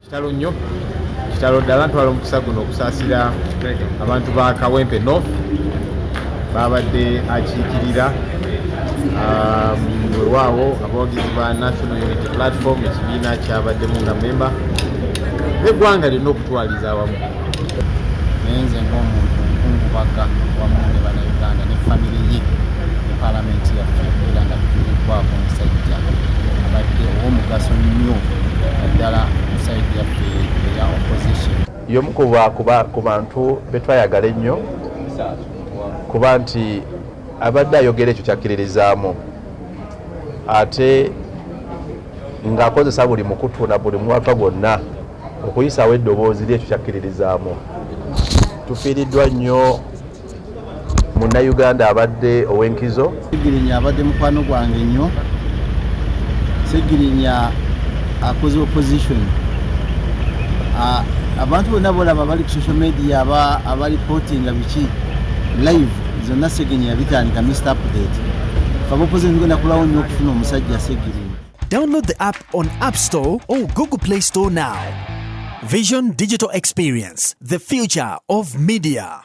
Kitalo nnyo kitalo ddala ntwala omukisa guno okusaasira abantu ba Kawempe North babadde akiikirira weewaawo abawagizi ba National Unity Platform ekibiina kyabaddemu nga memba n'eggwanga lirina okutwaliza awamu. Naye nze ng'omuntu nkungubagga wamu ne bannayuganda ne famire ye ne palamenti yaffe era nga tutulikwako omusajja abadde ow'omugaso nnyo naddala mu sayidi yaffe eya opposition. Y'omu ku bantu be twayagala ennyo kuba nti abadde ayogera ekyo kyakkiririzaamu ate ng'akozesa buli mukutu na buli mwaka gwonna okuyisaawo eddoboozi lyekyo kyakkiririzaamu. Tufiiriddwa nnyo munnayuganda abadde ow'enkizo. Ssegirinya abadde mukwano gwange nnyo. Ssegirinya akoze opposition. Abantu bonna bolaba bali ku social media abalipotinga biki live zonna Ssegirinya yabitandika Mr. Update. Faba opposition tugenda kulawo nnyo okufuna omusajja Ssegirinya. Download the app on App Store or Google Play Store now. Vision Digital Experience, the future of media.